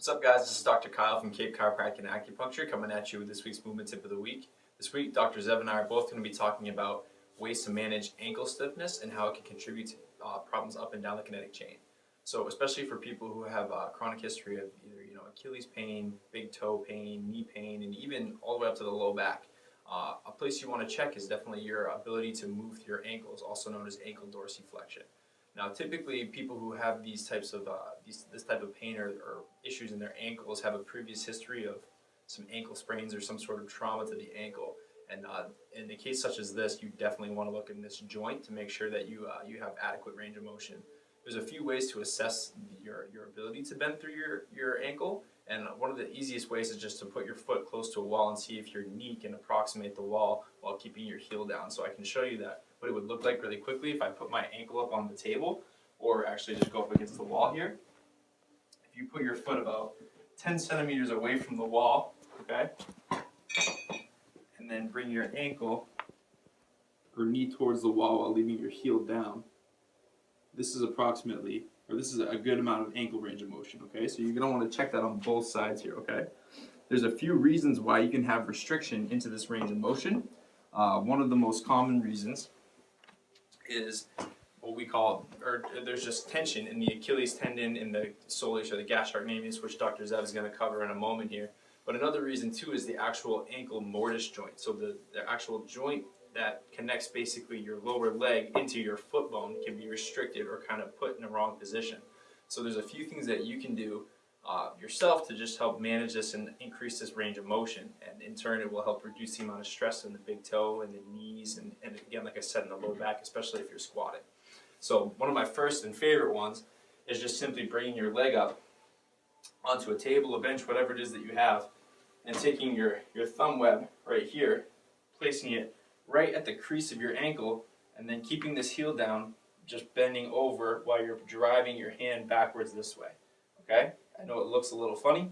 What's up, guys? This is Dr. Kyle from Cape Chiropractic and Acupuncture coming at you with this week's movement tip of the week. This week, Dr. Zev and I are both going to be talking about ways to manage ankle stiffness and how it can contribute to problems up and down the kinetic chain. So, especially for people who have a chronic history of either Achilles pain, big toe pain, knee pain, and even all the way up to the low back, a place you want to check is definitely your ability to move your ankles, also known as ankle dorsiflexion. Now, typically, people who have these types of this type of pain or issues in their ankles have a previous history of some ankle sprains or some sort of trauma to the ankle. And in a case such as this, you definitely want to look in this joint to make sure that you have adequate range of motion. There's a few ways to assess your ability to bend through your ankle, and one of the easiest ways is just to put your foot close to a wall and see if your knee can approximate the wall while keeping your heel down. So I can show you that what it would look like really quickly if I put my ankle up on the table, or actually just go up against the wall here. If you put your foot about 10 centimeters away from the wall, okay, and then bring your ankle or knee towards the wall while leaving your heel down, this is approximately, or this is a good amount of ankle range of motion, okay? So you're gonna wanna check that on both sides here, okay? There's a few reasons why you can have restriction into this range of motion. One of the most common reasons is what we call, or there's just tension in the Achilles tendon, in the soleus or the gastrocnemius, which Dr. Zev is going to cover in a moment here. But another reason too is the actual ankle mortise joint. So the actual joint that connects basically your lower leg into your foot bone can be restricted or kind of put in the wrong position. So there's a few things that you can do yourself to just help manage this and increase this range of motion, and in turn it will help reduce the amount of stress in the big toe and the knees, and again, like I said, in the low back, especially if you're squatting. So one of my first and favorite ones is just simply bringing your leg up onto a table, a bench, whatever it is that you have, and taking your thumb web right here, placing it right at the crease of your ankle, and then keeping this heel down, just bending over while you're driving your hand backwards this way, okay? I know it looks a little funny,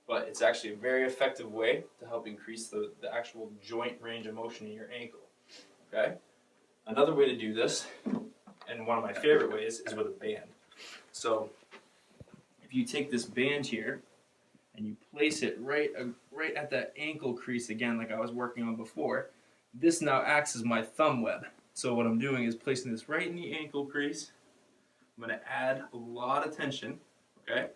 but it's actually a very effective way to help increase the actual joint range of motion in your ankle, okay? Another way to do this, and one of my favorite ways, is with a band. So if you take this band here and you place it right at that ankle crease again, like I was working on before, this now acts as my thumb web. So what I'm doing is placing this right in the ankle crease. I'm going to add a lot of tension, okay?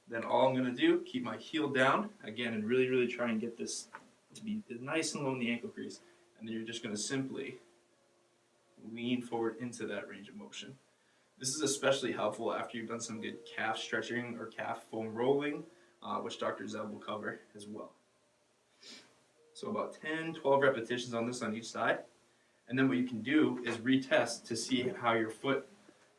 Then all I'm going to do, keep my heel down, again, and really, really try and get this to be nice and low in the ankle crease. And then you're just going to simply lean forward into that range of motion. This is especially helpful after you've done some good calf stretching or calf foam rolling, which Dr. Zev will cover as well. So about 10, 12 repetitions on this on each side. And then what you can do is retest to see how your foot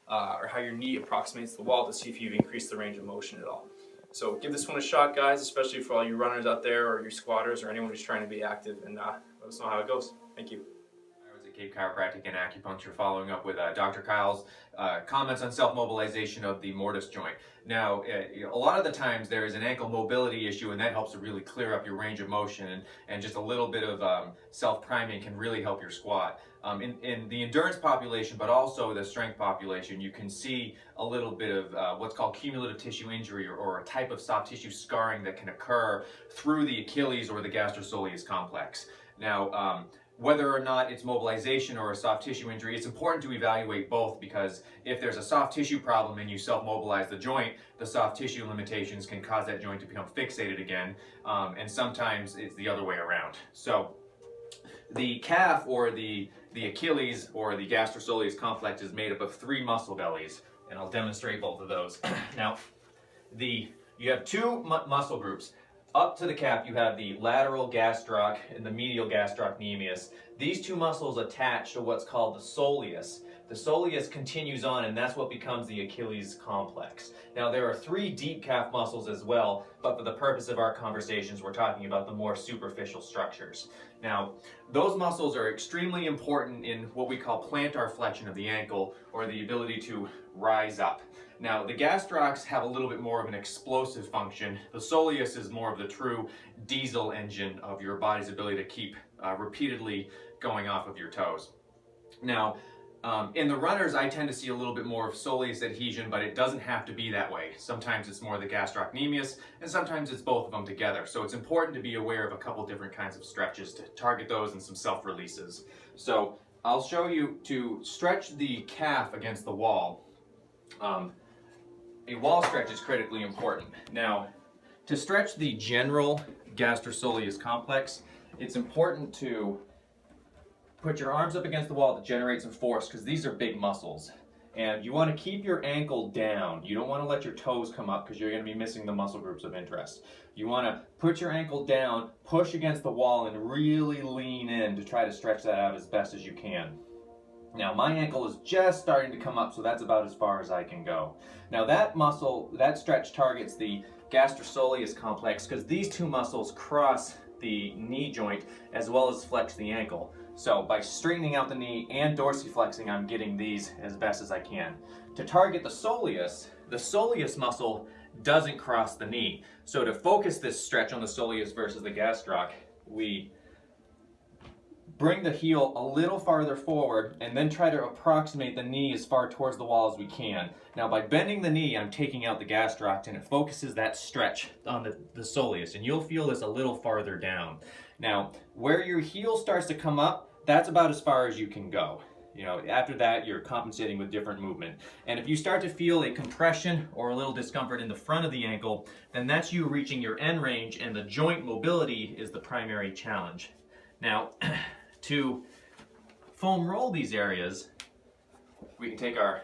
or how your knee approximates the wall to see if you've increased the range of motion at all. So give this one a shot, guys, especially for all you runners out there or your squatters or anyone who's trying to be active, and let us know how it goes. Thank you. I was at Cape Chiropractic and Acupuncture, following up with Dr. Kyle's comments on self-mobilization of the mortise joint. Now, a lot of the times there is an ankle mobility issue, and that helps to really clear up your range of motion, and just a little bit of self-priming can really help your squat. In the endurance population, but also the strength population, you can see a little bit of what's called cumulative tissue injury, or a type of soft tissue scarring that can occur through the Achilles or the Gastrosoleus complex. Now, whether or not it's mobilization or a soft tissue injury, it's important to evaluate both, because if there's a soft tissue problem and you self-mobilize the joint, the soft tissue limitations can cause that joint to become fixated again, and sometimes it's the other way around. So the calf or the Achilles or the Gastrosoleus complex is made up of 3 muscle bellies, and I'll demonstrate both of those. Now, you have 2 muscle groups. Up to the calf, you have the lateral gastroc and the medial gastrocnemius. These 2 muscles attach to what's called the soleus. The soleus continues on, and that's what becomes the Achilles complex. Now, there are 3 deep calf muscles as well, but for the purpose of our conversations, we're talking about the more superficial structures. Now, those muscles are extremely important in what we call plantar flexion of the ankle, or the ability to rise up. Now, the gastrocs have a little bit more of an explosive function. The soleus is more of the true diesel engine of your body's ability to keep repeatedly going off of your toes. Now, In the runners, I tend to see a little bit more of soleus adhesion, but it doesn't have to be that way. Sometimes it's more the gastrocnemius, and sometimes it's both of them together. So it's important to be aware of a couple different kinds of stretches to target those and some self-releases. So I'll show you to stretch the calf against the wall. A wall stretch is critically important. Now, to stretch the general gastrosoleus complex, it's important to put your arms up against the wall to generate some force, because these are big muscles. And you want to keep your ankle down. You don't want to let your toes come up because you're going to be missing the muscle groups of interest. You want to put your ankle down, push against the wall, and really lean in to try to stretch that out as best as you can. Now my ankle is just starting to come up, so that's about as far as I can go. Now that muscle, that stretch targets the gastrosoleus complex because these two muscles cross the knee joint as well as flex the ankle. So by straightening out the knee and dorsiflexing, I'm getting these as best as I can. To target the soleus muscle doesn't cross the knee. So to focus this stretch on the soleus versus the gastroc, we bring the heel a little farther forward and then try to approximate the knee as far towards the wall as we can. Now by bending the knee, I'm taking out the gastroc and it focuses that stretch on the soleus, and you'll feel this a little farther down. Now, where your heel starts to come up, that's about as far as you can go. You know, after that, you're compensating with different movement. And if you start to feel a compression or a little discomfort in the front of the ankle, then that's you reaching your end range, and the joint mobility is the primary challenge. Now, to foam roll these areas, we can take our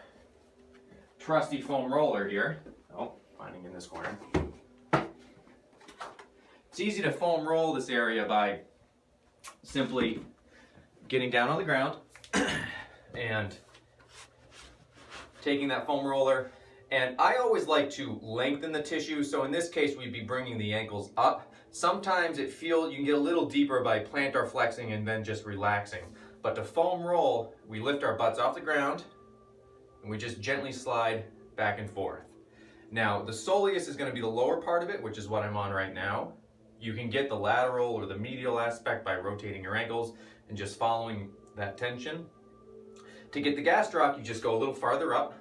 trusty foam roller here. Oh, finding in this corner. It's easy to foam roll this area by simply getting down on the ground and taking that foam roller. And I always like to lengthen the tissue, so in this case we'd be bringing the ankles up. Sometimes you can get a little deeper by plantar flexing and then just relaxing. But to foam roll, we lift our butts off the ground and we just gently slide back and forth. Now the soleus is going to be the lower part of it, which is what I'm on right now. You can get the lateral or the medial aspect by rotating your ankles and just following that tension. To get the gastroc, you just go a little farther up.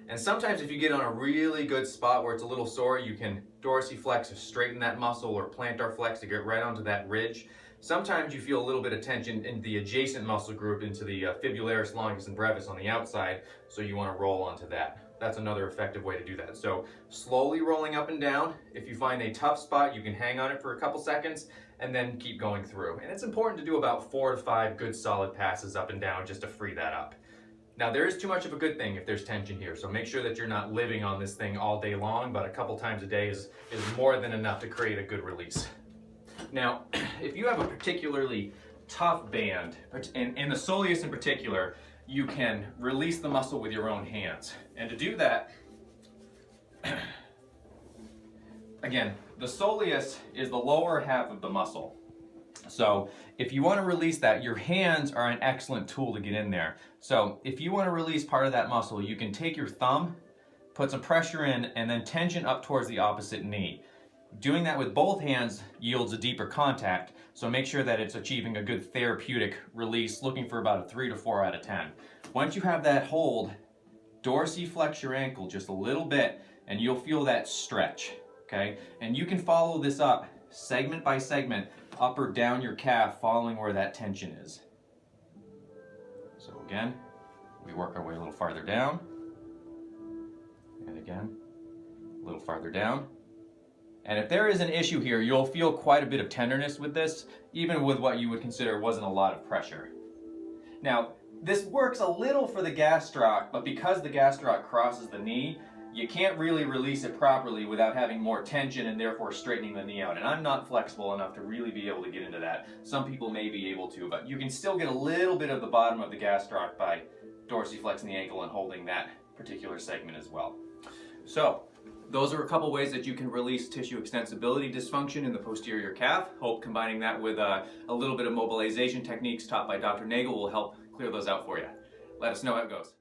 And sometimes if you get on a really good spot where it's a little sore, you can dorsiflex or straighten that muscle, or plantar flex to get right onto that ridge. Sometimes you feel a little bit of tension in the adjacent muscle group into the fibularis longus and brevis on the outside, so you want to roll onto that. That's another effective way to do that. So slowly rolling up and down. If you find a tough spot, you can hang on it for a couple seconds and then keep going through. And it's important to do about 4 to 5 good solid passes up and down just to free that up. Now there is too much of a good thing if there's tension here, so make sure that you're not living on this thing all day long, but a couple times a day is more than enough to create a good release. Now, if you have a particularly tough band, and in the soleus in particular, you can release the muscle with your own hands. And to do that, again, the soleus is the lower half of the muscle. So if you want to release that, your hands are an excellent tool to get in there. So if you want to release part of that muscle, you can take your thumb, put some pressure in, and then tension up towards the opposite knee. Doing that with both hands yields a deeper contact, so make sure that it's achieving a good therapeutic release, looking for about a 3 to 4 out of 10. Once you have that hold, dorsiflex your ankle just a little bit, and you'll feel that stretch, okay? And you can follow this up segment by segment, up or down your calf, following where that tension is. So again, we work our way a little farther down, and again, a little farther down. And if there is an issue here, you'll feel quite a bit of tenderness with this, even with what you would consider wasn't a lot of pressure. Now, this works a little for the gastroc, but because the gastroc crosses the knee, you can't really release it properly without having more tension and therefore straightening the knee out. And I'm not flexible enough to really be able to get into that. Some people may be able to, but you can still get a little bit of the bottom of the gastroc by dorsiflexing the ankle and holding that particular segment as well. So, those are a couple ways that you can release tissue extensibility dysfunction in the posterior calf. Hope combining that with a little bit of mobilization techniques taught by Dr. Nagel will help clear those out for you. Let us know how it goes.